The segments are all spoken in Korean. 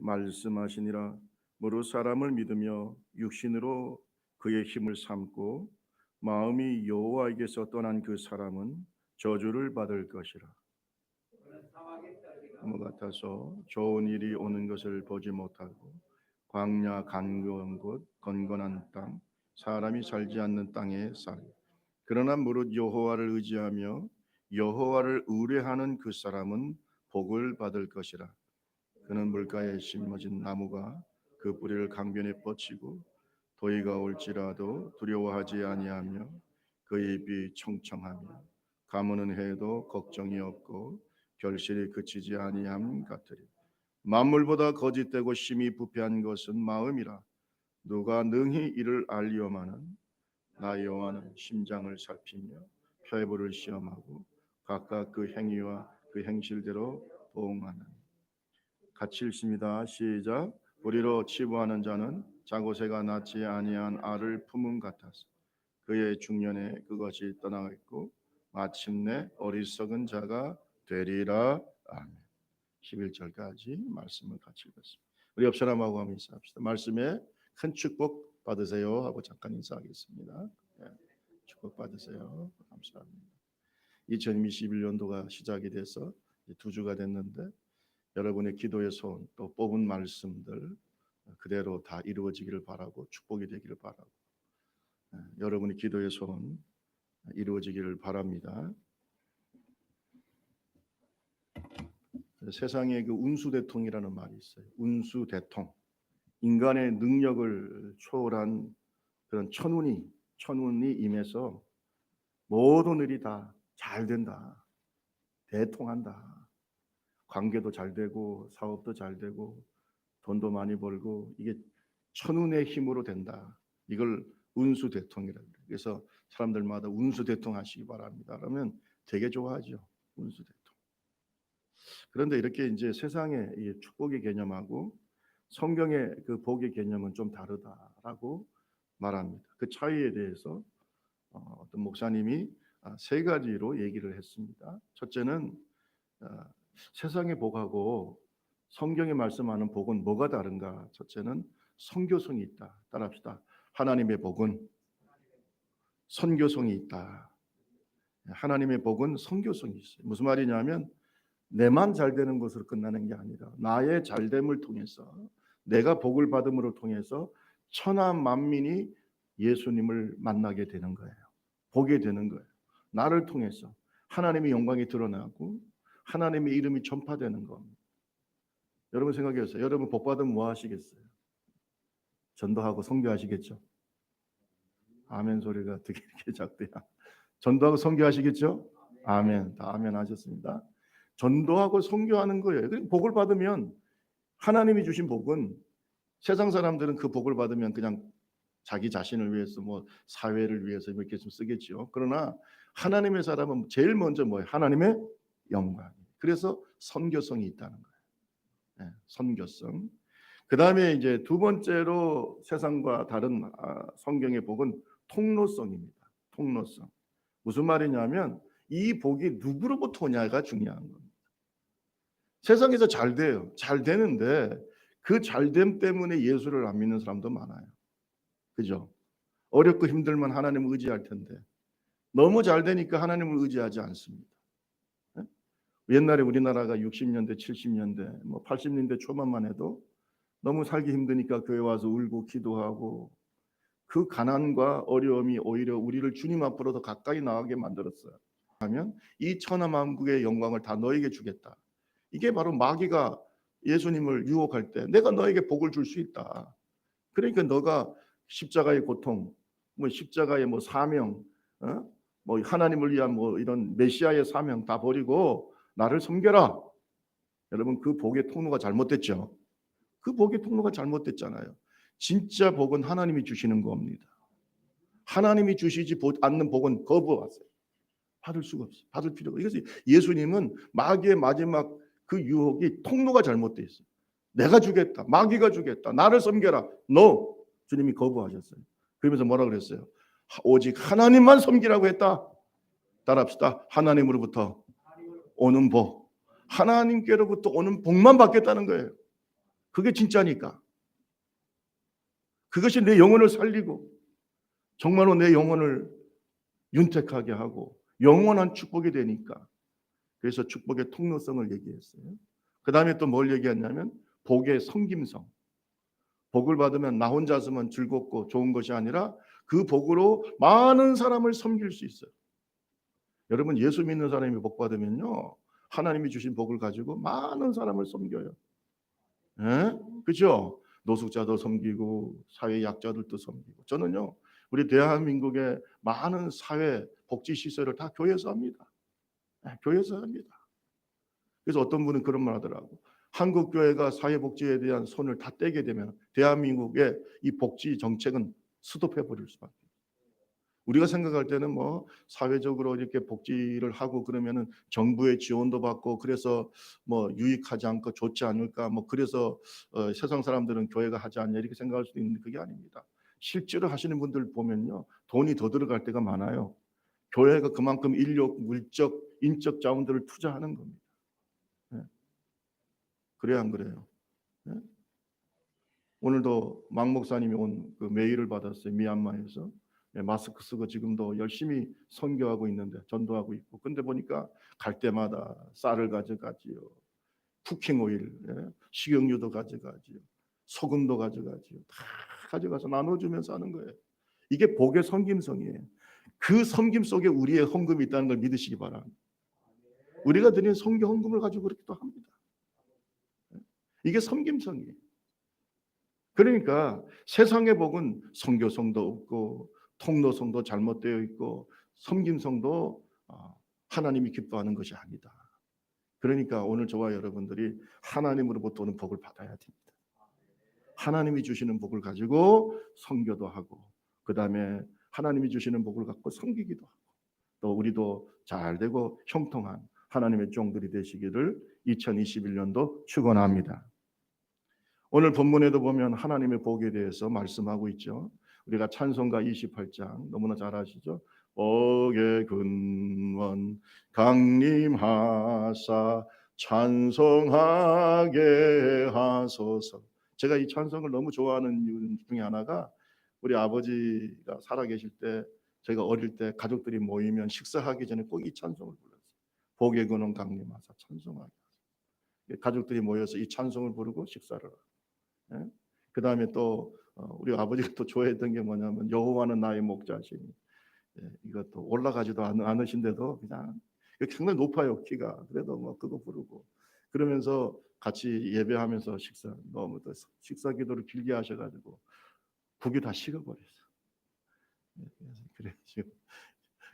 말씀하시니라. 무릇 사람을 믿으며 육신으로 그의 힘을 삼고 마음이 여호와에게서 떠난 그 사람은 저주를 받을 것이라. 나무 같아서 좋은 일이 오는 것을 보지 못하고 광야 간거한 곳 건건한 땅 사람이 살지 않는 땅에 살. 그러나 무릇 여호와를 의지하며 여호와를 의뢰하는 그 사람은 복을 받을 것이라. 그는 물가에 심어진 나무가 그 뿌리를 강변에 뻗치고 더위가 올지라도 두려워하지 아니하며 그의 잎이 청청하며 가무는 해도 걱정이 없고 결실이 그치지 아니함 같으리. 만물보다 거짓되고 심히 부패한 것은 마음이라. 누가 능히 이를 알리오마는 나 여호와는 심장을 살피며 폐부를 시험하고 각각 그 행위와 그 행실대로 보응하는. 같이 읽습니다. 시작. 우리로 치부하는 자는 자고새가 낳지 아니한 알을 품은 같아서 그의 중년에 그것이 떠나겠고 마침내 어리석은 자가 되리라. 아멘. 11절까지 말씀을 같이 읽었습니다. 우리 옆 사람하고 한번 인사합시다. 말씀에 큰 축복 받으세요 하고 잠깐 인사하겠습니다. 네, 축복 받으세요. 감사합니다. 2021년도가 시작이 돼서 2주가 됐는데 여러분의 기도의 손 또 뽑은 말씀들 그대로 다 이루어지기를 바라고 축복이 되기를 바라고 여러분의 기도의 손 이루어지기를 바랍니다. 세상에 그 운수대통이라는 말이 있어요. 운수대통. 인간의 능력을 초월한 그런 천운이 임해서 모든 일이 다 잘 된다. 대통한다. 관계도 잘 되고 사업도 잘 되고 돈도 많이 벌고 이게 천운의 힘으로 된다. 이걸 운수대통이라고 해요. 그래서 사람들마다 운수대통 하시기 바랍니다. 그러면 되게 좋아하죠. 운수대통. 그런데 이렇게 이제 세상의 이 축복의 개념하고 성경의 그 복의 개념은 좀 다르다라고 말합니다. 그 차이에 대해서 어떤 목사님이 세 가지로 얘기를 했습니다. 첫째는 세상의 복하고 성경에 말씀하는 복은 뭐가 다른가? 첫째는 선교성이 있다. 따라합시다. 하나님의 복은 선교성이 있다. 하나님의 복은 선교성이 있어요. 무슨 말이냐면 내만 잘 되는 것으로 끝나는 게 아니라 나의 잘됨을 통해서 내가 복을 받음으로 통해서 천하 만민이 예수님을 만나게 되는 거예요. 보게 되는 거예요. 나를 통해서 하나님의 영광이 드러나고 하나님의 이름이 전파되는 겁니다. 여러분 생각해보세요. 여러분 복 받으면 뭐 하시겠어요? 전도하고 선교하시겠죠? 아멘 소리가 되게 이렇게 작대요. 전도하고 선교하시겠죠? 아멘. 다 아멘 하셨습니다. 전도하고 선교하는 거예요. 복을 받으면 하나님이 주신 복은 세상 사람들은 그 복을 받으면 그냥 자기 자신을 위해서 뭐 사회를 위해서 이렇게 좀 쓰겠죠. 그러나 하나님의 사람은 제일 먼저 뭐예요? 하나님의 영광. 그래서 선교성이 있다는 거예요. 네, 선교성. 그 다음에 이제 두 번째로 세상과 다른 성경의 복은 통로성입니다. 통로성. 무슨 말이냐면 이 복이 누구로부터 오냐가 중요한 겁니다. 세상에서 잘 돼요. 잘 되는데 그 잘됨 때문에 예수를 안 믿는 사람도 많아요. 그죠? 어렵고 힘들면 하나님을 의지할 텐데 너무 잘 되니까 하나님을 의지하지 않습니다. 네? 옛날에 우리나라가 60년대, 70년대, 뭐 80년대 초반만 해도 너무 살기 힘드니까 교회 와서 울고 기도하고 그 가난과 어려움이 오히려 우리를 주님 앞으로 더 가까이 나가게 만들었어요. 하면 이 천하 만국의 영광을 다 너에게 주겠다. 이게 바로 마귀가 예수님을 유혹할 때 내가 너에게 복을 줄 수 있다. 그러니까 너가 십자가의 고통, 뭐 십자가의 뭐 사명, 뭐 하나님을 위한 뭐 이런 메시아의 사명 다 버리고 나를 섬겨라. 여러분 그 복의 통로가 잘못됐죠. 그 복의 통로가 잘못됐잖아요. 진짜 복은 하나님이 주시는 겁니다. 하나님이 주시지 않는 복은 거부하세요. 받을 수가 없어요. 받을 필요가. 그래서 예수님은 마귀의 마지막 그 유혹이 통로가 잘못돼 있어요. 내가 주겠다. 마귀가 주겠다. 나를 섬겨라. No. 주님이 거부하셨어요. 그러면서 뭐라 그랬어요? 오직 하나님만 섬기라고 했다. 따라합시다. 하나님으로부터 오는 복. 하나님께로부터 오는 복만 받겠다는 거예요. 그게 진짜니까. 그것이 내 영혼을 살리고 정말로 내 영혼을 윤택하게 하고 영원한 축복이 되니까. 그래서 축복의 통로성을 얘기했어요. 그 다음에 또 뭘 얘기했냐면 복의 섬김성. 복을 받으면 나 혼자서만 즐겁고 좋은 것이 아니라 그 복으로 많은 사람을 섬길 수 있어요. 여러분 예수 믿는 사람이 복 받으면요, 하나님이 주신 복을 가지고 많은 사람을 섬겨요. 예? 그렇죠? 노숙자도 섬기고 사회 약자들도 섬기고. 저는요, 우리 대한민국의 많은 사회 복지 시설을 다 교회에서 합니다. 교회에서 합니다. 그래서 어떤 분은 그런 말 하더라고. 한국 교회가 사회복지에 대한 손을 다 떼게 되면 대한민국의 이 복지 정책은 스톱해 버릴 수밖에. 우리가 생각할 때는 뭐 사회적으로 이렇게 복지를 하고 그러면은 정부의 지원도 받고 그래서 뭐 유익하지 않고 좋지 않을까, 뭐 그래서 세상 사람들은 교회가 하지 않냐 이렇게 생각할 수도 있는데 그게 아닙니다. 실제로 하시는 분들 보면요, 돈이 더 들어갈 때가 많아요. 교회가 그만큼 인력, 물적, 인적 자원들을 투자하는 겁니다. 네. 그래야 안 그래요? 네? 오늘도 막 목사님이 온 그 메일을 받았어요. 미얀마에서. 예, 마스크 쓰고 지금도 열심히 선교하고 있는데, 전도하고 있고. 근데 보니까 갈 때마다 쌀을 가져가지요. 쿠킹 오일, 예, 식용유도 가져가지요. 소금도 가져가지요. 다 가져가서 나눠주면서 하는 거예요. 이게 복의 섬김성이에요. 그 섬김 속에 우리의 헌금이 있다는 걸 믿으시기 바랍니다. 우리가 드린 선교 헌금을 가지고 그렇게 또 합니다. 이게 섬김성이에요. 그러니까 세상의 복은 선교성도 없고 통로성도 잘못되어 있고 섬김성도 하나님이 기뻐하는 것이 아니다. 그러니까 오늘 저와 여러분들이 하나님으로부터 오는 복을 받아야 됩니다. 하나님이 주시는 복을 가지고 선교도 하고, 그 다음에 하나님이 주시는 복을 갖고 섬기기도 하고, 또 우리도 잘 되고 형통한 하나님의 종들이 되시기를 2021년도 축원합니다. 오늘 본문에도 보면 하나님의 복에 대해서 말씀하고 있죠. 우리가 찬송가 28장 너무나 잘 아시죠? 복의 근원 강림하사 찬송하게 하소서. 제가 이 찬송을 너무 좋아하는 이유 중에 하나가, 우리 아버지가 살아계실 때, 제가 어릴 때 가족들이 모이면 식사하기 전에 꼭 이 찬송을 불렀어요. 복의 근원 강림하사 찬송하게. 가족들이 모여서 이 찬송을 부르고 식사를 하고. 예? 그 다음에 또 우리 아버지가 또 좋아했던 게 뭐냐면 여호와는 나의 목자시니, 예, 이것도 올라가지도 않으신데도 그냥 상당히 높아요 키가. 그래도 뭐 그거 부르고 그러면서 같이 예배하면서 너무 또 식사 기도를 길게 하셔가지고 북이 다 식어버렸어. 예, 그래서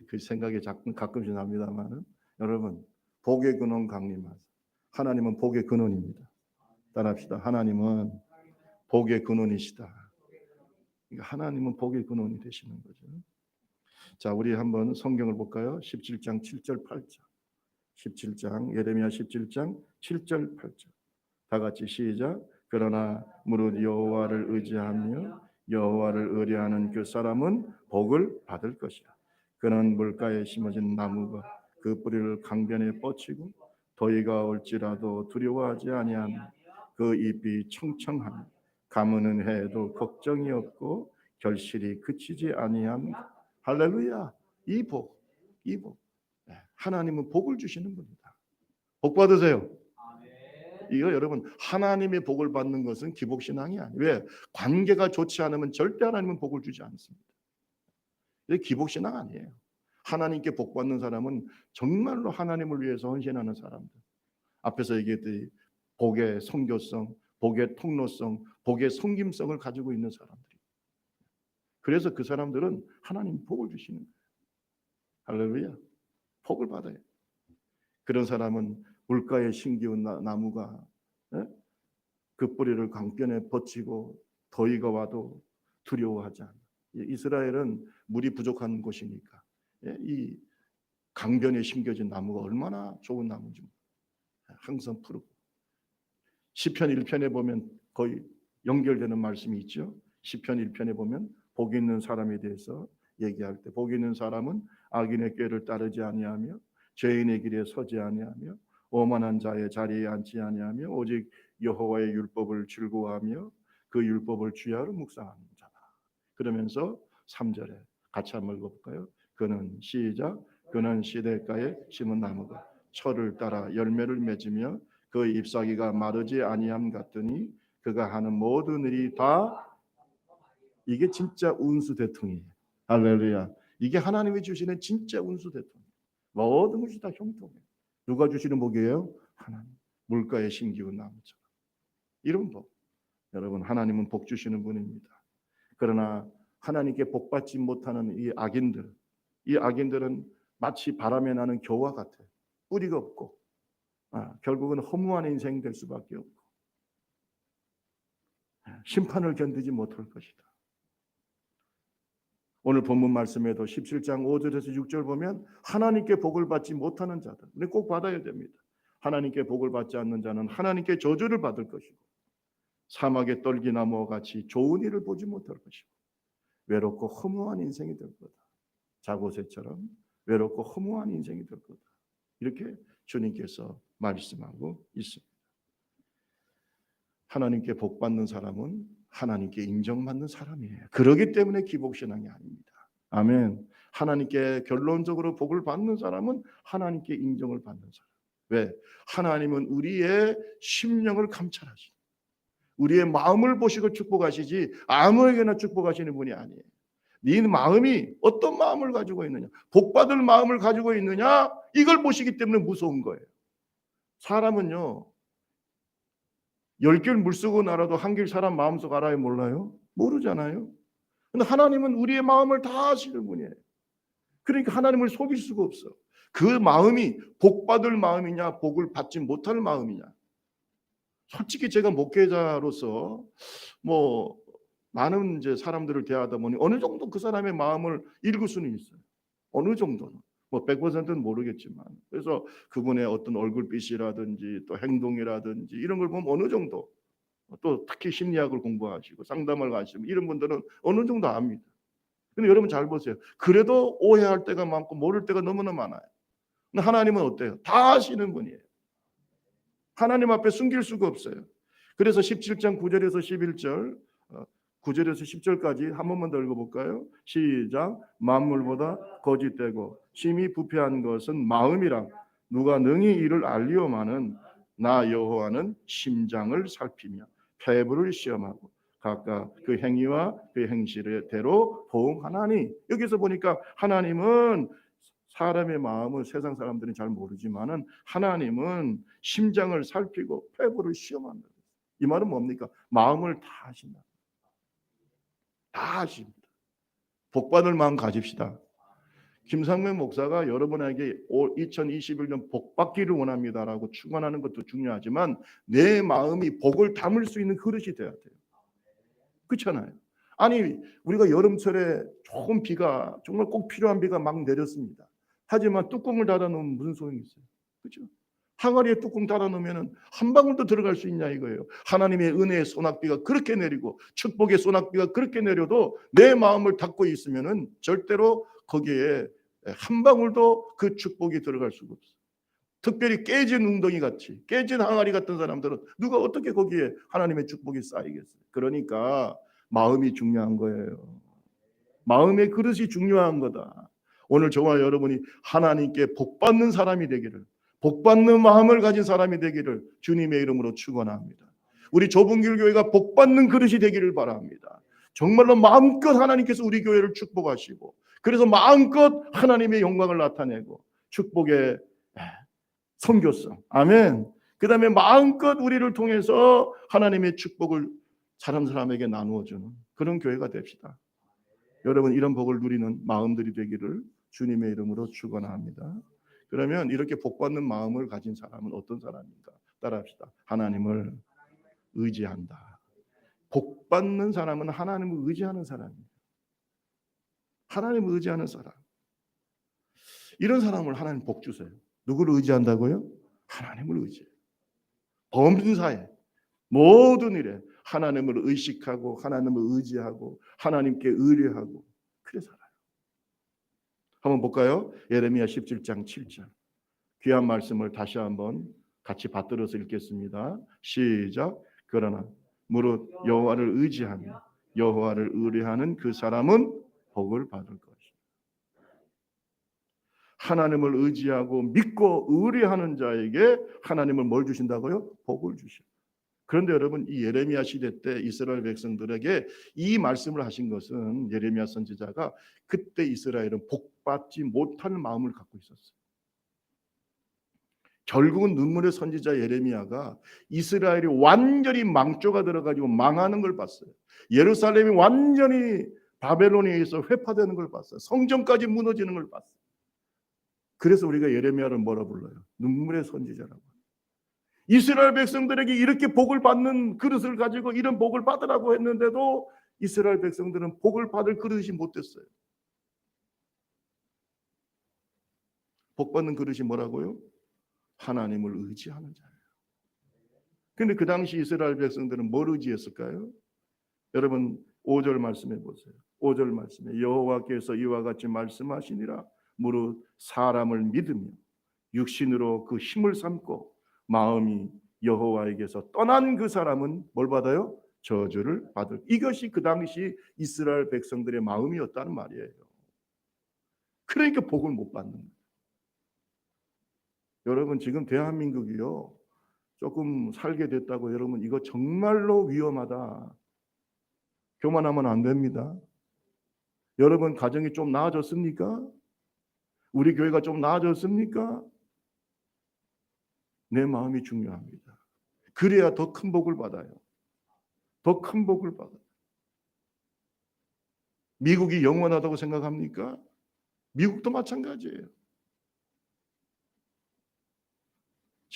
그 생각이 가끔씩 납니다만은, 여러분 복의 근원 강림하사. 하나님은 복의 근원입니다. 따라합시다. 하나님은 복의 근원이시다. 하나님은 복의 근원이 되시는 거죠. 자, 우리 한번 성경을 볼까요? 17장 7절 8절. 17장 예레미야 17장 7절 8절. 다 같이 시작. 그러나 무릇 여호와를 의지하며 여호와를 의뢰하는 그 사람은 복을 받을 것이라. 그는 물가에 심어진 나무가 그 뿌리를 강변에 뻗치고 더위가 올지라도 두려워하지 아니하며 그 잎이 청청하며 가무는 해도 걱정이 없고 결실이 그치지 아니함. 할렐루야. 이 복, 이 복. 하나님은 복을 주시는 분이다. 복 받으세요. 이거 여러분, 하나님의 복을 받는 것은 기복신앙이 아니에요. 왜? 관계가 좋지 않으면 절대 하나님은 복을 주지 않습니다. 이게 기복신앙 아니에요. 하나님께 복 받는 사람은 정말로 하나님을 위해서 헌신하는 사람들. 앞에서 얘기했듯이 복의 선교성, 복의 통로성, 복의 섬김성을 가지고 있는 사람들이. 그래서 그 사람들은 하나님 복을 주시는 거예요. 할렐루야. 복을 받아요. 그런 사람은 물가에 심기운 나무가, 예? 그 뿌리를 강변에 뻗치고 더위가 와도 두려워하지 않아. 이스라엘은 물이 부족한 곳이니까, 예? 이 강변에 심겨진 나무가 얼마나 좋은 나무인지 항상 푸르고. 시편 1편에 보면 거의 연결되는 말씀이 있죠. 시편 1편에 보면 복 있는 사람에 대해서 얘기할 때, 복 있는 사람은 악인의 꾀를 따르지 아니하며 죄인의 길에 서지 아니하며 오만한 자의 자리에 앉지 아니하며 오직 여호와의 율법을 즐거워하며 그 율법을 주야로 묵상하는 자다. 그러면서 3절에 같이 한번 읽어볼까요? 그는 시작. 그는 시냇가에 심은 나무가 철을 따라 열매를 맺으며 그 잎사귀가 마르지 아니함 같더니 그가 하는 모든 일이 다, 이게 진짜 운수 대통이에요. 할렐루야. 이게 하나님이 주시는 진짜 운수 대통. 모든 것이 다 형통해요. 누가 주시는 복이에요? 하나님. 물가에 심기운 나무처럼. 이런 복. 여러분, 하나님은 복 주시는 분입니다. 그러나 하나님께 복 받지 못하는 이 악인들, 이 악인들은 마치 바람에 나는 겨와 같아요. 뿌리가 없고 결국은 허무한 인생이 될 수밖에 없고 심판을 견디지 못할 것이다. 오늘 본문 말씀에도 17장 5절에서 6절 보면 하나님께 복을 받지 못하는 자들, 근데 꼭 받아야 됩니다. 하나님께 복을 받지 않는 자는 하나님께 저주를 받을 것이고 사막의 떨기나무와 같이 좋은 일을 보지 못할 것이고 외롭고 허무한 인생이 될 거다. 자고새처럼 외롭고 허무한 인생이 될 거다. 이렇게 주님께서 말씀하고 있습니다. 하나님께 복 받는 사람은 하나님께 인정받는 사람이에요. 그러기 때문에 기복신앙이 아닙니다. 아멘. 하나님께 결론적으로 복을 받는 사람은 하나님께 인정을 받는 사람. 왜? 하나님은 우리의 심령을 감찰하시, 우리의 마음을 보시고 축복하시지 아무에게나 축복하시는 분이 아니에요. 네 마음이 어떤 마음을 가지고 있느냐, 복받을 마음을 가지고 있느냐, 이걸 보시기 때문에 무서운 거예요. 사람은요 10길 물쓰고 날아도 한 길 사람 마음속 알아요? 몰라요? 모르잖아요. 근데 하나님은 우리의 마음을 다 아시는 분이에요. 그러니까 하나님을 속일 수가 없어. 그 마음이 복받을 마음이냐 복을 받지 못할 마음이냐. 솔직히 제가 목회자로서 뭐 많은 이제 사람들을 대하다 보니 어느 정도 그 사람의 마음을 읽을 수는 있어요. 어느 정도는. 뭐 100%는 모르겠지만. 그래서 그분의 어떤 얼굴빛이라든지 또 행동이라든지 이런 걸 보면 어느 정도, 또 특히 심리학을 공부하시고 상담을 가시고 이런 분들은 어느 정도 압니다. 근데 여러분 잘 보세요. 그래도 오해할 때가 많고 모를 때가 너무나 많아요. 근데 하나님은 어때요? 다 아시는 분이에요. 하나님 앞에 숨길 수가 없어요. 그래서 17장 9절에서 11절 9절에서 10절까지 한 번만 더 읽어볼까요? 시작. 만물보다 거짓되고 심히 부패한 것은 마음이라 누가 능히 이를 알리오마는 나 여호와는 심장을 살피며 폐부를 시험하고 각각 그 행위와 그 행실대로 보응하나니. 여기서 보니까 하나님은 사람의 마음을 세상 사람들은 잘 모르지만은 하나님은 심장을 살피고 폐부를 시험한다. 이 말은 뭡니까? 마음을 다 아신다. 다 아십니다. 복받을 마음 가집시다. 김상면 목사가 여러분에게 2021년 복받기를 원합니다라고 축원하는 것도 중요하지만 내 마음이 복을 담을 수 있는 그릇이 돼야 돼요. 그렇잖아요. 아니 우리가 여름철에 조금 비가 정말 꼭 필요한 비가 막 내렸습니다. 하지만 뚜껑을 닫아놓으면 무슨 소용이 있어요? 그렇죠? 항아리에 뚜껑 닫아놓으면 한 방울도 들어갈 수 있냐 이거예요. 하나님의 은혜의 소낙비가 그렇게 내리고 축복의 소낙비가 그렇게 내려도 내 마음을 닫고 있으면 절대로 거기에 한 방울도 그 축복이 들어갈 수가 없어요. 특별히 깨진 웅덩이 같이, 깨진 항아리 같은 사람들은 누가 어떻게 거기에 하나님의 축복이 쌓이겠어요. 그러니까 마음이 중요한 거예요. 마음의 그릇이 중요한 거다. 오늘 저와 여러분이 하나님께 복받는 사람이 되기를, 복받는 마음을 가진 사람이 되기를 주님의 이름으로 축원합니다. 우리 좁은 길 교회가 복받는 그릇이 되기를 바랍니다. 정말로 마음껏 하나님께서 우리 교회를 축복하시고, 그래서 마음껏 하나님의 영광을 나타내고 축복의 선교성, 아멘. 그 다음에 마음껏 우리를 통해서 하나님의 축복을 다른 사람에게 나누어주는 그런 교회가 됩시다. 여러분 이런 복을 누리는 마음들이 되기를 주님의 이름으로 축원합니다. 그러면 이렇게 복받는 마음을 가진 사람은 어떤 사람인가? 따라합시다. 하나님을 의지한다. 복받는 사람은 하나님을 의지하는 사람입니다. 하나님을 의지하는 사람. 이런 사람을 하나님 복 주세요. 누구를 의지한다고요? 하나님을 의지해요. 범사에 모든 일에 하나님을 의식하고 하나님을 의지하고 하나님께 의뢰하고 그래 살아요. 한번 볼까요? 예레미야 17장 7절. 귀한 말씀을 다시 한번 같이 받들어서 읽겠습니다. 시작. 그러나 무릇 여호와를 의지하며 여호와를 의뢰하는 그 사람은 복을 받을 것이다. 하나님을 의지하고 믿고 의뢰하는 자에게 하나님을 뭘 주신다고요? 복을 주셔. 그런데 여러분, 이 예레미야 시대 때 이스라엘 백성들에게 이 말씀을 하신 것은 예레미야 선지자가 그때 이스라엘은 복받지 못할 마음을 갖고 있었어요. 결국은 눈물의 선지자 예레미야가 이스라엘이 완전히 망조가 들어가지고 망하는 걸 봤어요. 예루살렘이 완전히 바벨론에 의해서 회파되는 걸 봤어요. 성전까지 무너지는 걸 봤어요. 그래서 우리가 예레미야를 뭐라 불러요? 눈물의 선지자라고. 이스라엘 백성들에게 이렇게 복을 받는 그릇을 가지고 이런 복을 받으라고 했는데도 이스라엘 백성들은 복을 받을 그릇이 못 됐어요. 복 받는 그릇이 뭐라고요? 하나님을 의지하는 자예요. 근데 그 당시 이스라엘 백성들은 뭘 의지했을까요? 여러분 5절 말씀해 보세요. 5절 말씀에 여호와께서 이와 같이 말씀하시니라. 무릇 사람을 믿으며 육신으로 그 힘을 삼고 마음이 여호와에게서 떠난 그 사람은 뭘 받아요? 저주를 받을. 이것이 그 당시 이스라엘 백성들의 마음이었다는 말이에요. 그러니까 복을 못 받는 거예요. 여러분 지금 대한민국이요 조금 살게 됐다고 여러분 이거 정말로 위험하다. 교만하면 안 됩니다. 여러분 가정이 좀 나아졌습니까? 우리 교회가 좀 나아졌습니까? 내 마음이 중요합니다. 그래야 더 큰 복을 받아요. 더 큰 복을 받아요. 미국이 영원하다고 생각합니까? 미국도 마찬가지예요.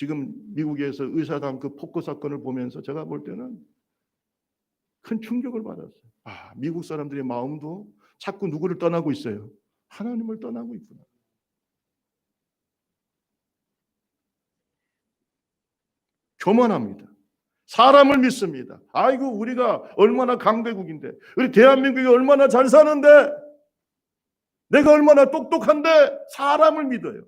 지금 미국에서 의사당 그 폭거 사건을 보면서 제가 볼 때는 큰 충격을 받았어요. 아, 미국 사람들의 마음도 자꾸 누구를 떠나고 있어요? 하나님을 떠나고 있구나. 교만합니다. 사람을 믿습니다. 아이고 우리가 얼마나 강대국인데, 우리 대한민국이 얼마나 잘 사는데, 내가 얼마나 똑똑한데 사람을 믿어요.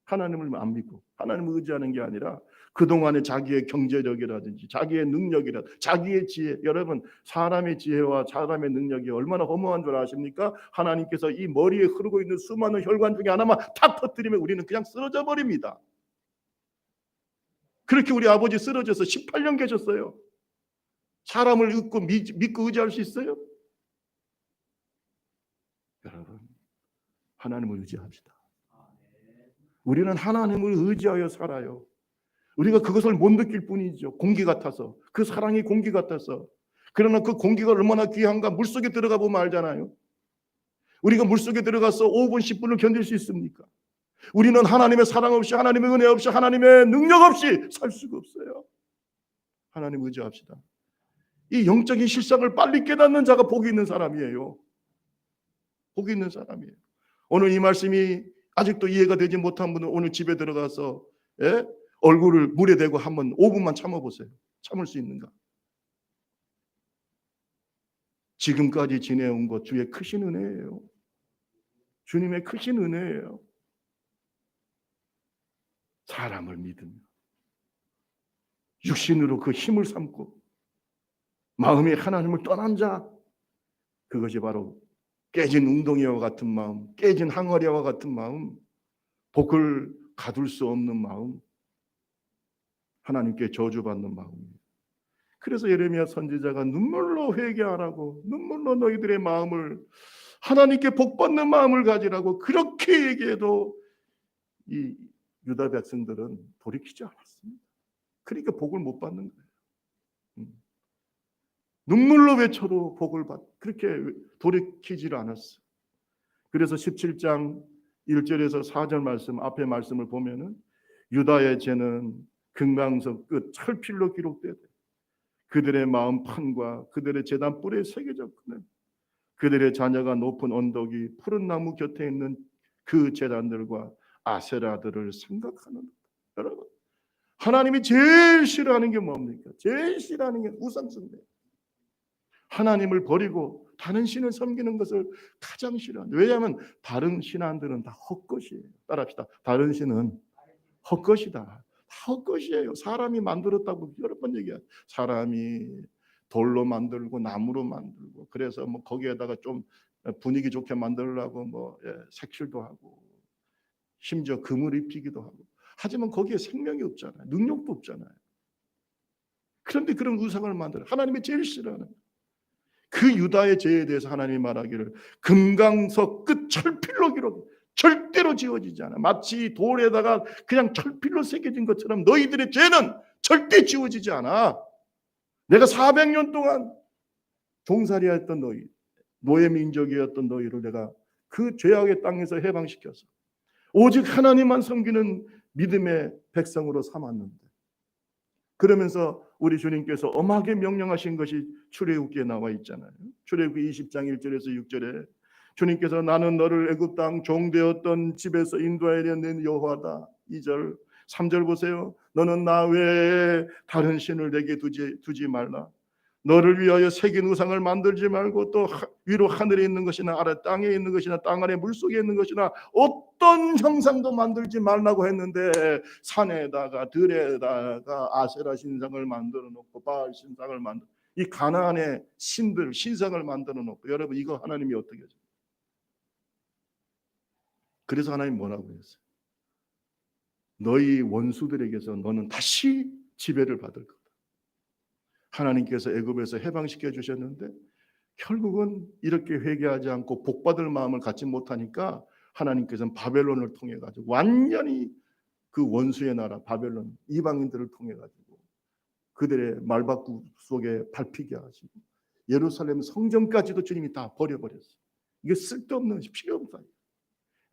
하나님을 안 믿고 하나님을 의지하는 게 아니라 그동안의 자기의 경제력이라든지 자기의 능력이라든지 자기의 지혜. 여러분 사람의 지혜와 사람의 능력이 얼마나 허무한 줄 아십니까? 하나님께서 이 머리에 흐르고 있는 수많은 혈관 중에 하나만 탁 터뜨리면 우리는 그냥 쓰러져 버립니다. 그렇게 우리 아버지 쓰러져서 18년 계셨어요. 사람을 믿고 의지할 수 있어요? 여러분 하나님을 의지합시다. 우리는 하나님을 의지하여 살아요. 우리가 그것을 못 느낄 뿐이죠. 공기 같아서. 그 사랑이 공기 같아서. 그러나 그 공기가 얼마나 귀한가 물속에 들어가 보면 알잖아요. 우리가 물속에 들어가서 5분 10분을 견딜 수 있습니까? 우리는 하나님의 사랑 없이 하나님의 은혜 없이 하나님의 능력 없이 살 수가 없어요. 하나님 의지합시다. 이 영적인 실상을 빨리 깨닫는 자가 복이 있는 사람이에요. 복이 있는 사람이에요. 오늘 이 말씀이 아직도 이해가 되지 못한 분은 오늘 집에 들어가서 얼굴을 물에 대고 한번 5분만 참아보세요. 참을 수 있는가? 지금까지 지내온 것 주의 크신 은혜예요. 주님의 크신 은혜예요. 사람을 믿으며 육신으로 그 힘을 삼고 마음이 하나님을 떠난 자, 그것이 바로 깨진 웅덩이와 같은 마음, 깨진 항아리와 같은 마음, 복을 가둘 수 없는 마음, 하나님께 저주받는 마음입니다. 그래서 예레미야 선지자가 눈물로 회개하라고, 눈물로 너희들의 마음을 하나님께 복받는 마음을 가지라고 그렇게 얘기해도 이 유다 백성들은 돌이키지 않았습니다. 그러니까 복을 못 받는 거예요. 눈물로 외쳐도 복을 그렇게 돌이키지를 않았어요. 그래서 17장 1절에서 4절 말씀 앞에 말씀을 보면은 유다의 죄는 금강석 끝 철필로 기록되되 그들의 마음 판과 그들의 제단 뿔에 새겨졌거든. 그들의 자녀가 높은 언덕이 푸른 나무 곁에 있는 그 제단들과 아세라들을 생각하는. 여러분 하나님이 제일 싫어하는 게 뭡니까? 제일 싫어하는 게 우상숭배. 하나님을 버리고 다른 신을 섬기는 것을 가장 싫어한다. 왜냐하면 다른 신앙들은 다 헛것이에요. 따라합시다. 다른 신은 헛것이다. 헛것이에요. 사람이 만들었다고 여러 번 얘기해요. 사람이 돌로 만들고 나무로 만들고, 그래서 뭐 거기에다가 좀 분위기 좋게 만들려고 뭐 색칠도 하고 심지어 금을 입히기도 하고, 하지만 거기에 생명이 없잖아요. 능력도 없잖아요. 그런데 그런 우상을 만들어 하나님이 제일 싫어하는 그 유다의 죄에 대해서 하나님이 말하기를 금강석 끝 철필로 기록, 절대로 지워지지 않아. 마치 돌에다가 그냥 철필로 새겨진 것처럼 너희들의 죄는 절대 지워지지 않아. 내가 400년 동안 종살이했던 너희, 노예 민족이었던 너희를 내가 그 죄악의 땅에서 해방시켜서 오직 하나님만 섬기는 믿음의 백성으로 삼았는데, 그러면서 우리 주님께서 엄하게 명령하신 것이 출애굽기에 나와 있잖아요. 출애굽기 20장 1절에서 6절에 주님께서 나는 너를 애굽 땅 종되었던 집에서 인도하여 낸 여호와다. 2절 3절 보세요. 너는 나 외에 다른 신을 내게 두지 말라. 너를 위하여 새긴 우상을 만들지 말고 또 위로 하늘에 있는 것이나 아래 땅에 있는 것이나 땅 아래 물속에 있는 것이나 어떤 형상도 만들지 말라고 했는데, 산에다가 들에다가 아세라 신상을 만들어 놓고 바알 신상을 만들어, 이 가나안의 신들 신상을 만들어 놓고, 여러분 이거 하나님이 어떻게 하죠? 그래서 하나님 뭐라고 했어요? 너희 원수들에게서 너는 다시 지배를 받을 거다. 하나님께서 애굽에서 해방시켜 주셨는데 결국은 이렇게 회개하지 않고 복받을 마음을 갖지 못하니까 하나님께서는 바벨론을 통해 가지고 완전히 그 원수의 나라 바벨론 이방인들을 통해 가지고 그들의 말바꾸 속에 밟히게 하시고 예루살렘 성전까지도 주님이 다 버려버렸어요. 이게 쓸데없는 필요없다.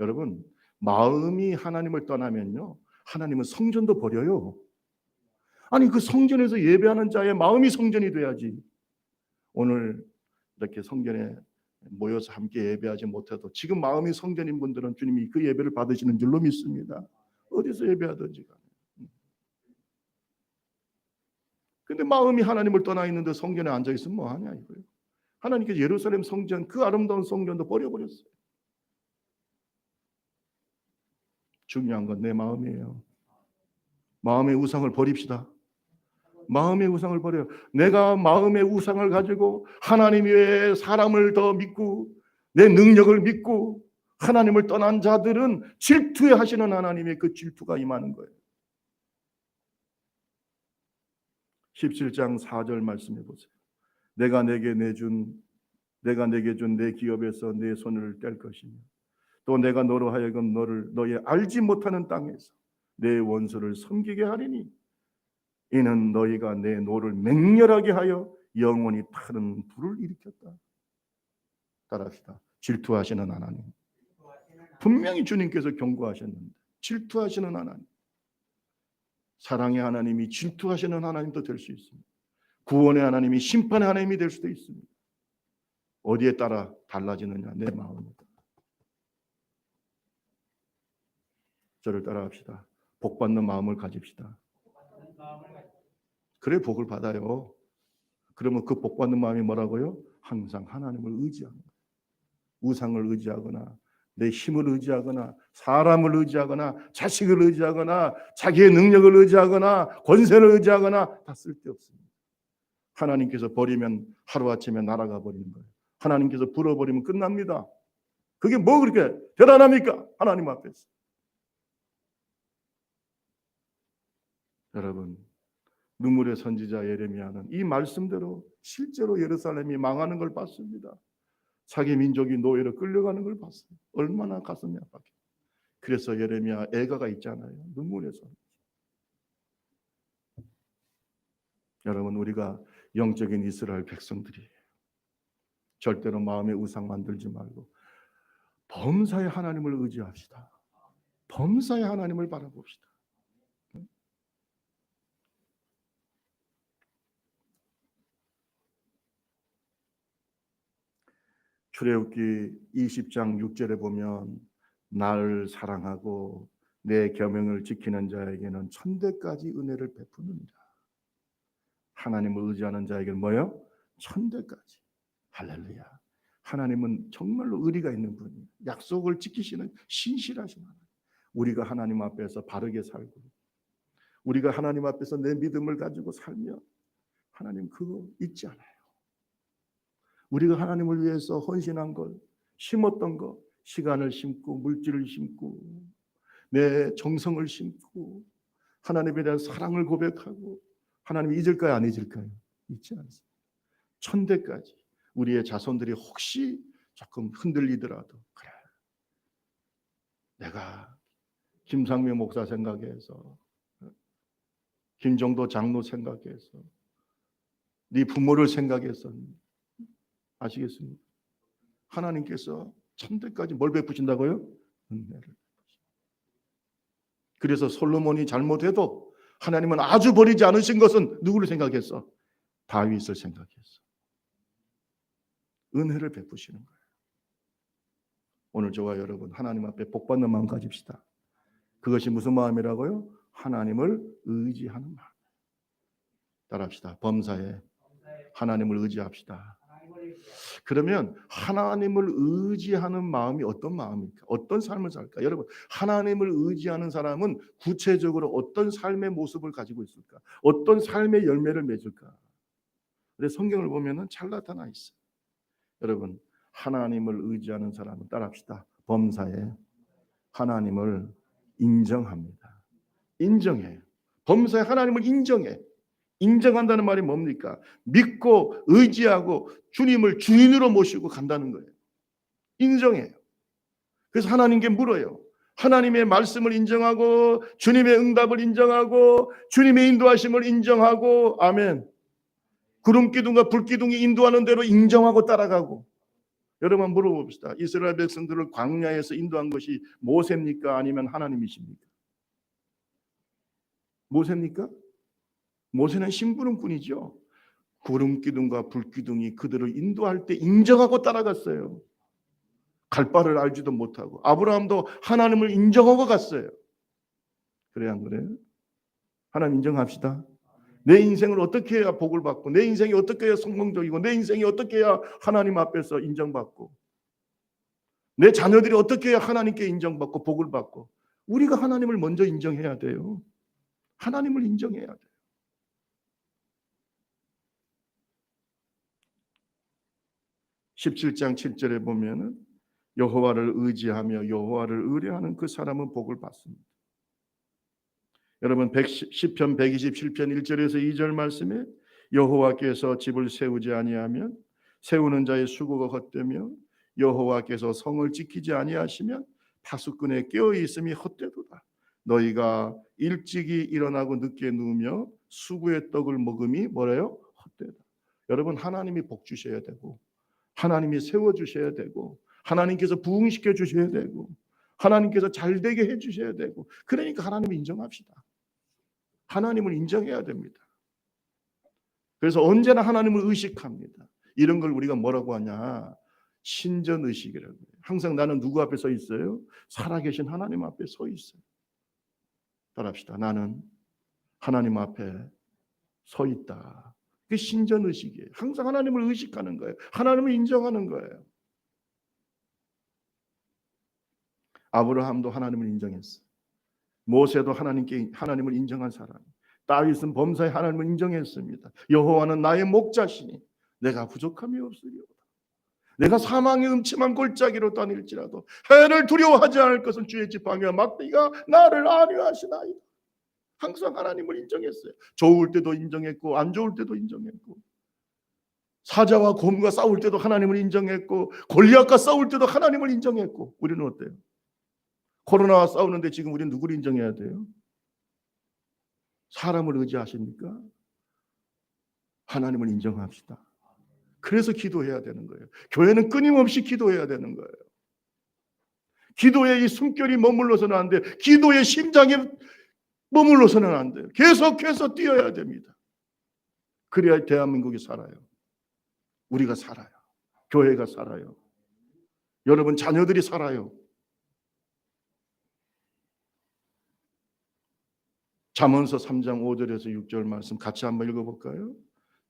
여러분, 마음이 하나님을 떠나면요, 하나님은 성전도 버려요. 아니 그 성전에서 예배하는 자의 마음이 성전이 돼야지. 오늘 이렇게 성전에 모여서 함께 예배하지 못해도 지금 마음이 성전인 분들은 주님이 그 예배를 받으시는 줄로 믿습니다. 어디서 예배하든지 간에. 근데 마음이 하나님을 떠나 있는데 성전에 앉아 있으면 뭐 하냐 이거예요. 하나님께서 예루살렘 성전, 그 아름다운 성전도 버려버렸어요. 중요한 건 내 마음이에요. 마음의 우상을 버립시다. 마음의 우상을 버려요. 내가 마음의 우상을 가지고 하나님 외에 사람을 더 믿고 내 능력을 믿고 하나님을 떠난 자들은 질투해 하시는 하나님의 그 질투가 임하는 거예요. 17장 4절 말씀해 보세요. 내가 내게 준 내 기업에서 내 손을 뗄 것이며 또 내가 너로 하여금 너의 알지 못하는 땅에서 내 원수를 섬기게 하리니 이는 너희가 내 노를 맹렬하게 하여 영원히 타는 불을 일으켰다. 따라합시다. 질투하시는 하나님. 분명히 주님께서 경고하셨는데 질투하시는 하나님. 사랑의 하나님이 질투하시는 하나님도 될 수 있습니다. 구원의 하나님이 심판의 하나님이 될 수도 있습니다. 어디에 따라 달라지느냐? 내 마음이다. 저를 따라합시다. 복 받는 마음을 가집시다. 그래 복을 받아요. 그러면 그 복 받는 마음이 뭐라고요? 항상 하나님을 의지하는 거예요. 우상을 의지하거나 내 힘을 의지하거나 사람을 의지하거나 자식을 의지하거나 자기의 능력을 의지하거나 권세를 의지하거나 다 쓸데없습니다. 하나님께서 버리면 하루아침에 날아가 버리는 거예요. 하나님께서 불어버리면 끝납니다. 그게 뭐 그렇게 대단합니까? 하나님 앞에서. 여러분, 눈물의 선지자 예레미야는 이 말씀대로 실제로 예루살렘이 망하는 걸 봤습니다. 자기 민족이 노예로 끌려가는 걸 봤어요. 얼마나 가슴이 아팠겠어요. 그래서 예레미야 애가가 있잖아요. 눈물의 선지자. 여러분, 우리가 영적인 이스라엘 백성들이에요. 절대로 마음의 우상 만들지 말고 범사의 하나님을 의지합시다. 범사의 하나님을 바라봅시다. 출애굽기 20장 6절에 보면 나를 사랑하고 내 계명을 지키는 자에게는 천대까지 은혜를 베푸느니라. 하나님을 의지하는 자에게는 뭐예요? 천대까지. 할렐루야. 하나님은 정말로 의리가 있는 분이에요. 약속을 지키시는 신실하신 하나님. 우리가 하나님 앞에서 바르게 살고 우리가 하나님 앞에서 내 믿음을 가지고 살면 하나님 그거 잊지 않아요. 우리가 하나님을 위해서 헌신한 걸, 심었던 거, 시간을 심고 물질을 심고 내 정성을 심고 하나님에 대한 사랑을 고백하고 하나님이 잊을까요? 안 잊을까요? 잊지 않습니다. 천대까지 우리의 자손들이 혹시 조금 흔들리더라도 그래, 내가 김상명 목사 생각해서 김정도 장로 생각해서 네 부모를 생각해서 아시겠습니까? 하나님께서 천대까지 뭘 베푸신다고요? 은혜를. 그래서 솔로몬이 잘못해도 하나님은 아주 버리지 않으신 것은 누구를 생각했어? 다윗을 생각했어. 은혜를 베푸시는 거예요. 오늘 저와 여러분 하나님 앞에 복받는 마음 가집시다. 그것이 무슨 마음이라고요? 하나님을 의지하는 마음. 따라합시다. 범사에 하나님을 의지합시다. 그러면 하나님을 의지하는 마음이 어떤 마음입니까? 어떤 삶을 살까? 여러분, 하나님을 의지하는 사람은 구체적으로 어떤 삶의 모습을 가지고 있을까? 어떤 삶의 열매를 맺을까? 근데 성경을 보면은 잘 나타나 있어요. 여러분, 하나님을 의지하는 사람은 따라합시다. 범사에 하나님을 인정합니다. 인정해요. 범사에 하나님을 인정해. 인정한다는 말이 뭡니까? 믿고 의지하고 주님을 주인으로 모시고 간다는 거예요. 인정해요. 그래서 하나님께 물어요. 하나님의 말씀을 인정하고 주님의 응답을 인정하고 주님의 인도하심을 인정하고 아멘. 구름기둥과 불기둥이 인도하는 대로 인정하고 따라가고. 여러분 물어봅시다. 이스라엘 백성들을 광야에서 인도한 것이 모세입니까? 아니면 하나님이십니까? 모세입니까? 모세는 심부름꾼이죠. 구름기둥과 불기둥이 그들을 인도할 때 인정하고 따라갔어요. 갈 바를 알지도 못하고. 아브라함도 하나님을 인정하고 갔어요. 그래야 안 그래요? 하나님 인정합시다. 내 인생을 어떻게 해야 복을 받고 내 인생이 어떻게 해야 성공적이고 내 인생이 어떻게 해야 하나님 앞에서 인정받고 내 자녀들이 어떻게 해야 하나님께 인정받고 복을 받고 우리가 하나님을 먼저 인정해야 돼요. 하나님을 인정해야 돼요. 17장 7절에 보면은 여호와를 의지하며 여호와를 의뢰하는 그 사람은 복을 받습니다. 여러분 10편 127편 1절에서 2절 말씀에 여호와께서 집을 세우지 아니하면 세우는 자의 수고가 헛되며 여호와께서 성을 지키지 아니하시면 파수꾼의 깨어 있음이 헛되도다. 너희가 일찍이 일어나고 늦게 누우며 수구의 떡을 먹음이 뭐래요? 헛되다. 여러분 하나님이 복 주셔야 되고 하나님이 세워 주셔야 되고 하나님께서 부흥시켜 주셔야 되고 하나님께서 잘되게 해 주셔야 되고 그러니까 하나님을 인정합시다. 하나님을 인정해야 됩니다. 그래서 언제나 하나님을 의식합니다. 이런 걸 우리가 뭐라고 하냐? 신전의식이라고 해요. 항상 나는 누구 앞에 서 있어요? 살아계신 하나님 앞에 서 있어요. 따라합시다. 나는 하나님 앞에 서 있다. 그게 신전의식이에요. 항상 하나님을 의식하는 거예요. 하나님을 인정하는 거예요. 아브라함도 하나님을 인정했어요. 모세도 하나님을 인정한 사람. 다윗은 범사에 하나님을 인정했습니다. 여호와는 나의 목자시니 내가 부족함이 없으리로다. 내가 사망의 음침한 골짜기로 다닐지라도 해를 두려워하지 않을 것은 주의 지팡이와 막대기가 나를 안위하시나이다. 항상 하나님을 인정했어요. 좋을 때도 인정했고 안 좋을 때도 인정했고 사자와 곰과 싸울 때도 하나님을 인정했고 골리앗과 싸울 때도 하나님을 인정했고 우리는 어때요? 코로나와 싸우는데 지금 우리는 누구를 인정해야 돼요? 사람을 의지하십니까? 하나님을 인정합시다. 그래서 기도해야 되는 거예요. 교회는 끊임없이 기도해야 되는 거예요. 기도의 이 숨결이 머물러서는 안 돼요. 기도의 심장에 머물러서는 안 돼요. 계속해서 뛰어야 됩니다. 그래야 대한민국이 살아요. 우리가 살아요. 교회가 살아요. 여러분 자녀들이 살아요. 잠언서 3장 5절에서 6절 말씀 같이 한번 읽어볼까요?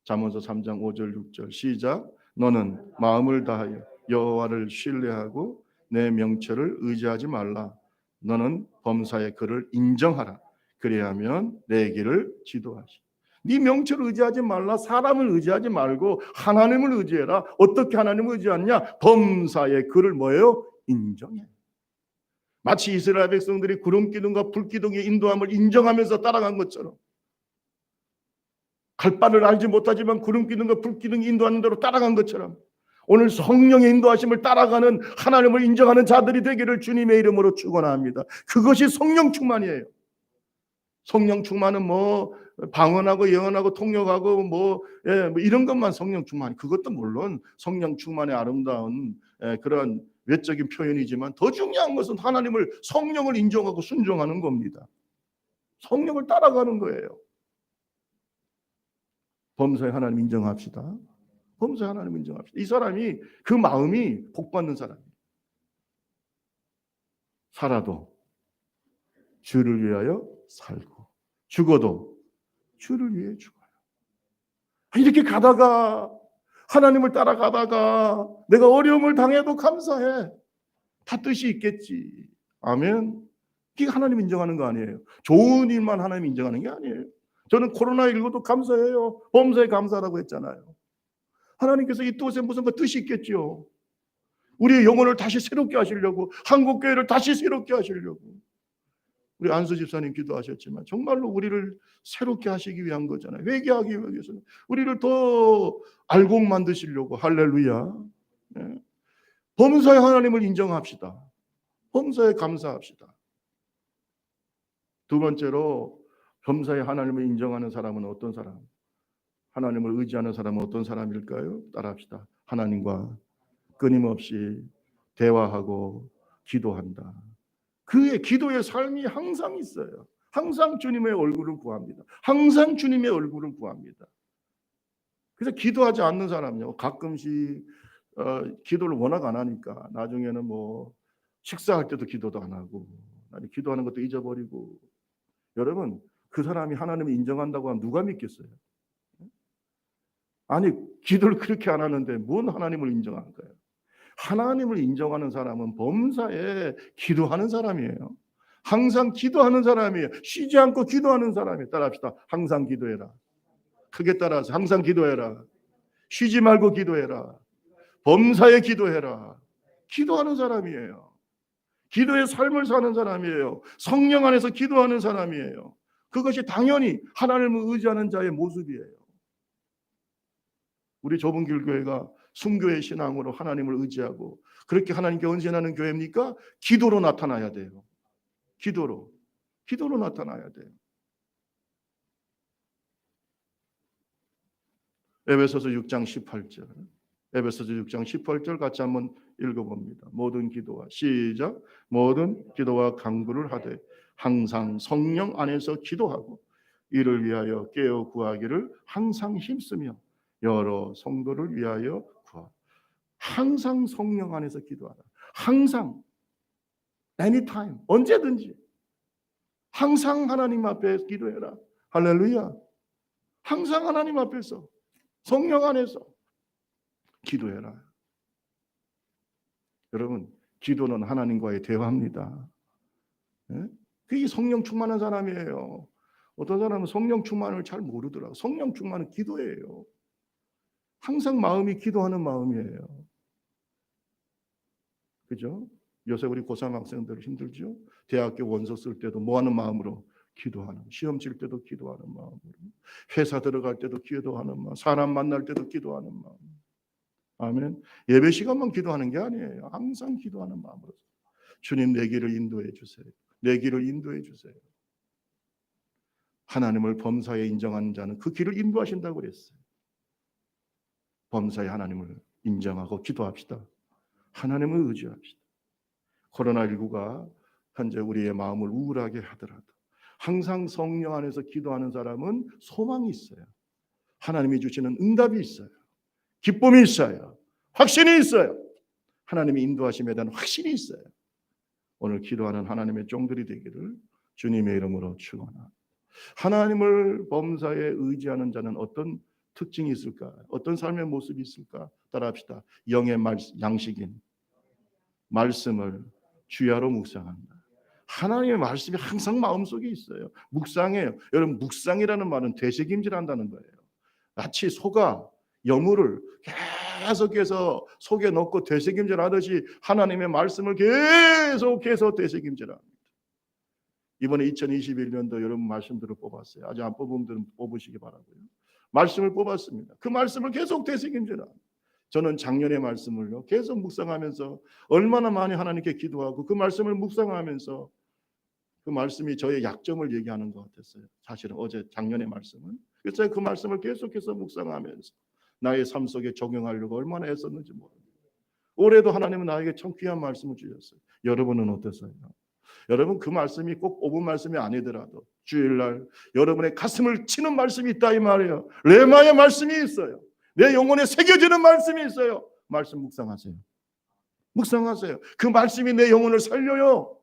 잠언서 3장 5절 6절 시작. 너는 마음을 다하여 여호와를 신뢰하고 내 명철을 의지하지 말라. 너는 범사의 그를 인정하라. 그리하면 내 길을 지도하시. 네 명철을 의지하지 말라. 사람을 의지하지 말고 하나님을 의지해라. 어떻게 하나님을 의지하느냐? 범사의 그를 뭐예요? 인정해. 마치 이스라엘 백성들이 구름기둥과 불기둥의 인도함을 인정하면서 따라간 것처럼, 갈 바를 알지 못하지만 구름기둥과 불기둥이 인도하는 대로 따라간 것처럼, 오늘 성령의 인도하심을 따라가는 하나님을 인정하는 자들이 되기를 주님의 이름으로 축원합니다. 그것이 성령 충만이에요. 성령 충만은 뭐 방언하고 예언하고 통역하고 뭐 이런 것만 성령 충만, 그것도 물론 성령 충만의 아름다운 그런 외적인 표현이지만 더 중요한 것은 하나님을, 성령을 인정하고 순종하는 겁니다. 성령을 따라가는 거예요. 범사에 하나님 인정합시다. 범사에 하나님 인정합시다. 이 사람이, 그 마음이 복받는 사람이에요. 살아도 주를 위하여 살고 죽어도 주를 위해 죽어요. 이렇게 가다가, 하나님을 따라가다가 내가 어려움을 당해도 감사해. 다 뜻이 있겠지. 아멘. 이게 하나님 인정하는 거 아니에요. 좋은 일만 하나님 인정하는 게 아니에요. 저는 코로나19도 감사해요. 범사에 감사라고 했잖아요. 하나님께서 이 뜻에 무슨 뜻이 있겠죠. 우리의 영혼을 다시 새롭게 하시려고, 한국교회를 다시 새롭게 하시려고. 우리 안수 집사님 기도하셨지만 정말로 우리를 새롭게 하시기 위한 거잖아요. 회개하기 위해서는 우리를 더 알곡 만드시려고. 할렐루야. 네. 범사에 하나님을 인정합시다. 범사에 감사합시다. 두 번째로, 범사에 하나님을 인정하는 사람은 어떤 사람? 하나님을 의지하는 사람은 어떤 사람일까요? 따라합시다. 하나님과 끊임없이 대화하고 기도한다. 그의 기도의 삶이 항상 있어요. 항상 주님의 얼굴을 구합니다. 항상 주님의 얼굴을 구합니다. 그래서 기도하지 않는 사람요, 가끔씩 기도를 워낙 안 하니까 나중에는 뭐 식사할 때도 기도도 안 하고, 기도하는 것도 잊어버리고. 여러분, 그 사람이 하나님을 인정한다고 하면 누가 믿겠어요? 아니, 기도를 그렇게 안 하는데 뭔 하나님을 인정한 거예요? 하나님을 인정하는 사람은 범사에 기도하는 사람이에요. 항상 기도하는 사람이에요. 쉬지 않고 기도하는 사람이에요. 따라합시다. 항상 기도해라. 크게 따라서 항상 기도해라. 쉬지 말고 기도해라. 범사에 기도해라. 기도하는 사람이에요. 기도의 삶을 사는 사람이에요. 성령 안에서 기도하는 사람이에요. 그것이 당연히 하나님을 의지하는 자의 모습이에요. 우리 좁은 길교회가 순교의 신앙으로 하나님을 의지하고 그렇게 하나님께 헌신하는 교회입니까? 기도로 나타나야 돼요. 기도로 나타나야 돼요. 에베소서 6장 18절. 에베소서 6장 18절 같이 한번 읽어봅니다. 모든 기도와, 시작. 모든 기도와 간구를 하되 항상 성령 안에서 기도하고 이를 위하여 깨어 구하기를 항상 힘쓰며 여러 성도를 위하여 구하. 항상 성령 안에서 기도하라. 항상, anytime, 언제든지 항상 하나님 앞에 기도해라. 할렐루야. 항상 하나님 앞에서, 성령 안에서 기도해라. 여러분, 기도는 하나님과의 대화입니다. 그게 성령 충만한 사람이에요. 어떤 사람은 성령 충만을 잘 모르더라고요. 성령 충만은 기도예요. 항상 마음이 기도하는 마음이에요. 그죠? 요새 우리 고3 학생들 힘들죠? 대학교 원서 쓸 때도 뭐 하는 마음으로? 기도하는. 시험 칠 때도 기도하는 마음으로. 회사 들어갈 때도 기도하는 마음. 사람 만날 때도 기도하는 마음. 아멘. 예배 시간만 기도하는 게 아니에요. 항상 기도하는 마음으로. 주님, 내 길을 인도해 주세요. 내 길을 인도해 주세요. 하나님을 범사에 인정하는 자는 그 길을 인도하신다고 그랬어요. 범사에 하나님을 인정하고 기도합시다. 하나님을 의지합시다. 코로나19가 현재 우리의 마음을 우울하게 하더라도 항상 성령 안에서 기도하는 사람은 소망이 있어요. 하나님이 주시는 응답이 있어요. 기쁨이 있어요. 확신이 있어요. 하나님의 인도하심에 대한 확신이 있어요. 오늘 기도하는 하나님의 종들이 되기를 주님의 이름으로 축원합니다. 하나님을 범사에 의지하는 자는 어떤 특징이 있을까? 어떤 삶의 모습이 있을까? 따라합시다. 영의 양식인 말씀을 주야로 묵상한다. 하나님의 말씀이 항상 마음속에 있어요. 묵상해요. 여러분, 묵상이라는 말은 되새김질한다는 거예요. 마치 소가 여물을 계속해서 속에 넣고 되새김질하듯이 하나님의 말씀을 계속해서 되새김질합니다. 이번에 2021년도 여러분 말씀들을 뽑았어요. 아직 안 뽑은 분들은 뽑으시기 바라고요. 말씀을 뽑았습니다. 그 말씀을 계속 되새김질합니다. 저는 작년의 말씀을요 계속 묵상하면서 얼마나 많이 하나님께 기도하고 그 말씀을 묵상하면서 그 말씀이 저의 약점을 얘기하는 것 같았어요. 사실은 어제 작년의 말씀은. 그래서 그 말씀을 계속해서 묵상하면서 나의 삶 속에 적용하려고 얼마나 애썼는지 모릅니다. 올해도 하나님은 나에게 참 귀한 말씀을 주셨어요. 여러분은 어떠세요? 여러분, 그 말씀이 꼭 5분 말씀이 아니더라도 주일날 여러분의 가슴을 치는 말씀이 있다 이 말이에요. 레마의 말씀이 있어요. 내 영혼에 새겨지는 말씀이 있어요. 말씀 묵상하세요. 묵상하세요. 그 말씀이 내 영혼을 살려요.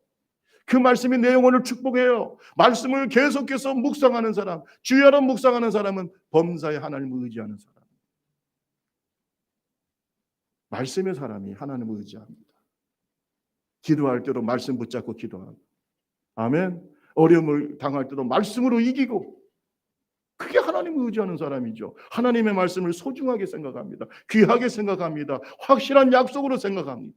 그 말씀이 내 영혼을 축복해요. 말씀을 계속해서 묵상하는 사람, 주야로 묵상하는 사람은 범사에 하나님을 의지하는 사람. 말씀의 사람이 하나님을 의지합니다. 기도할 때도 말씀 붙잡고 기도하고, 아멘. 어려움을 당할 때도 말씀으로 이기고, 그게 하나님을 의지하는 사람이죠. 하나님의 말씀을 소중하게 생각합니다. 귀하게 생각합니다. 확실한 약속으로 생각합니다.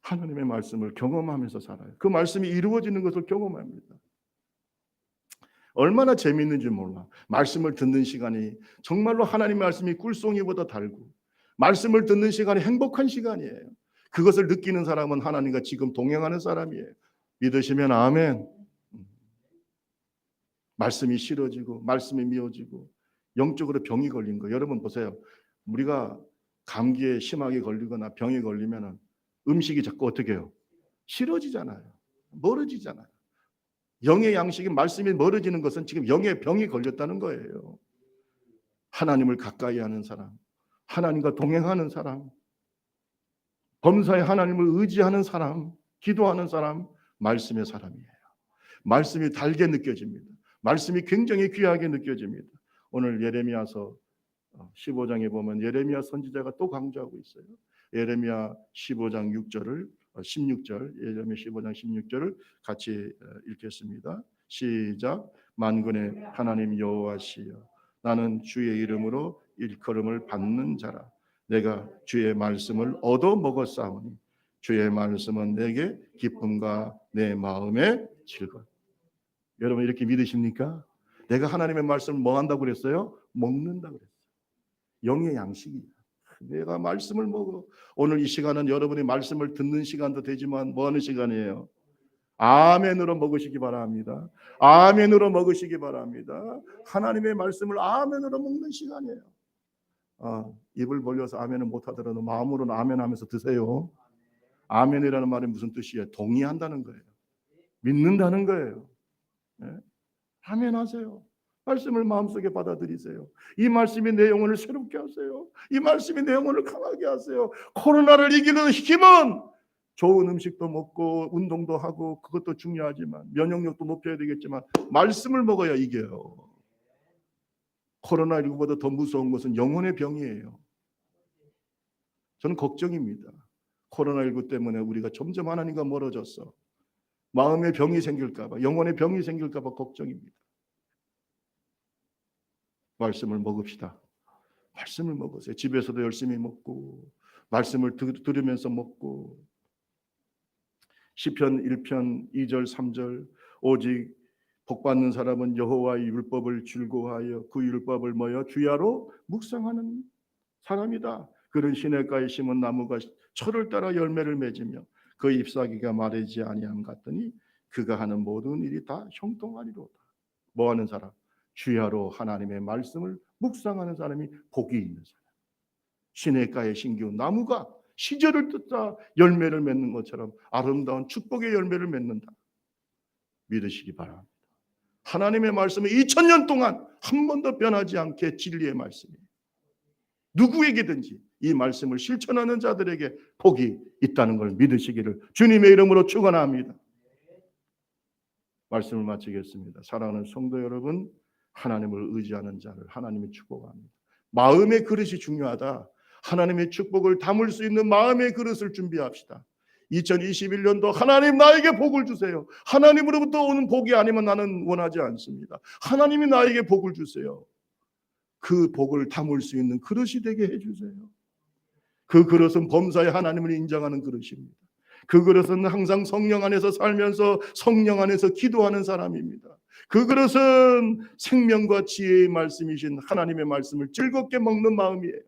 하나님의 말씀을 경험하면서 살아요. 그 말씀이 이루어지는 것을 경험합니다. 얼마나 재미있는지 몰라. 말씀을 듣는 시간이 정말로 하나님의 말씀이 꿀송이보다 달고, 말씀을 듣는 시간이 행복한 시간이에요. 그것을 느끼는 사람은 하나님과 지금 동행하는 사람이에요. 믿으시면 아멘. 말씀이 싫어지고 말씀이 미워지고 영적으로 병이 걸린 거, 여러분 보세요. 우리가 감기에 심하게 걸리거나 병에 걸리면 음식이 자꾸 어떻게 해요? 싫어지잖아요. 멀어지잖아요. 영의 양식이 말씀이 멀어지는 것은 지금 영의 병이 걸렸다는 거예요. 하나님을 가까이 하는 사람, 하나님과 동행하는 사람, 범사에 하나님을 의지하는 사람, 기도하는 사람, 말씀의 사람이에요. 말씀이 달게 느껴집니다. 말씀이 굉장히 귀하게 느껴집니다. 오늘 예레미야서 15장에 보면 예레미야 선지자가 또 강조하고 있어요. 예레미야 15장 6절을 16절, 예레미야 15장 16절을 같이 읽겠습니다. 시작. 만군의 하나님 여호와시여, 나는 주의 이름으로 일컬음을 받는 자라. 내가 주의 말씀을 얻어 먹었사오니 주의 말씀은 내게 기쁨과 내 마음의 즐거움. 여러분 이렇게 믿으십니까? 내가 하나님의 말씀을 뭐 한다고 그랬어요? 먹는다고 그랬어요. 영의 양식이야. 내가 말씀을 먹어. 오늘 이 시간은 여러분이 말씀을 듣는 시간도 되지만 뭐 하는 시간이에요? 아멘으로 먹으시기 바랍니다. 아멘으로 먹으시기 바랍니다. 하나님의 말씀을 아멘으로 먹는 시간이에요. 입을 벌려서 아멘을 못하더라도 마음으로는 아멘하면서 드세요. 아멘이라는 말이 무슨 뜻이에요? 동의한다는 거예요. 믿는다는 거예요. 네? 아멘하세요. 말씀을 마음속에 받아들이세요. 이 말씀이 내 영혼을 새롭게 하세요. 이 말씀이 내 영혼을 강하게 하세요. 코로나를 이기는 힘은 좋은 음식도 먹고 운동도 하고 그것도 중요하지만 면역력도 높여야 되겠지만 말씀을 먹어야 이겨요. 코로나19보다 더 무서운 것은 영혼의 병이에요. 저는 걱정입니다. 코로나19 때문에 우리가 점점 하나님과 멀어졌어. 마음의 병이 생길까 봐, 영혼의 병이 생길까 봐 걱정입니다. 말씀을 먹읍시다. 말씀을 먹으세요. 집에서도 열심히 먹고 말씀을 들으면서 먹고. 시편 1편 2절 3절 오직 복받는 사람은 여호와의 율법을 즐거워하여 그 율법을 뭐여 주야로 묵상하는 사람이다. 그런 시냇가에 심은 나무가 철을 따라 열매를 맺으며 그 잎사귀가 마르지 아니함 같더니 그가 하는 모든 일이 다 형통하리로다. 뭐 하는 사람? 주야로 하나님의 말씀을 묵상하는 사람이 복이 있는 사람. 시냇가에 심기운 나무가 시절을 듣다 열매를 맺는 것처럼 아름다운 축복의 열매를 맺는다. 믿으시기 바랍니다. 하나님의 말씀은 2000년 동안 한 번도 변하지 않게 진리의 말씀이에요. 누구에게든지 이 말씀을 실천하는 자들에게 복이 있다는 걸 믿으시기를 주님의 이름으로 축원합니다. 말씀을 마치겠습니다. 사랑하는 성도 여러분, 하나님을 의지하는 자를 하나님이 축복합니다. 마음의 그릇이 중요하다. 하나님의 축복을 담을 수 있는 마음의 그릇을 준비합시다. 2021년도 하나님 나에게 복을 주세요. 하나님으로부터 오는 복이 아니면 나는 원하지 않습니다. 하나님이 나에게 복을 주세요. 그 복을 담을 수 있는 그릇이 되게 해주세요. 그 그릇은 범사에 하나님을 인정하는 그릇입니다. 그 그릇은 항상 성령 안에서 살면서 성령 안에서 기도하는 사람입니다. 그 그릇은 생명과 지혜의 말씀이신 하나님의 말씀을 즐겁게 먹는 마음이에요.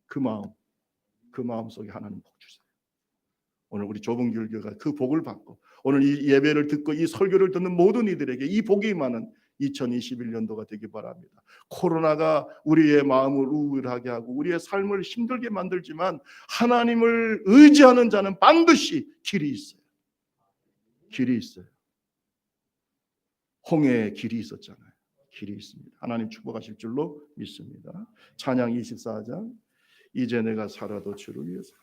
그 마음 속에 하나님 복 주세요. 오늘 우리 좁은 길교가 그 복을 받고 오늘 이 예배를 듣고 이 설교를 듣는 모든 이들에게 이 복이 임하는 2021년도가 되기 바랍니다. 코로나가 우리의 마음을 우울하게 하고 우리의 삶을 힘들게 만들지만 하나님을 의지하는 자는 반드시 길이 있어요. 길이 있어요. 홍해에 길이 있었잖아요. 길이 있습니다. 하나님 축복하실 줄로 믿습니다. 찬양 24장. 이제 내가 살아도 주를 위해서.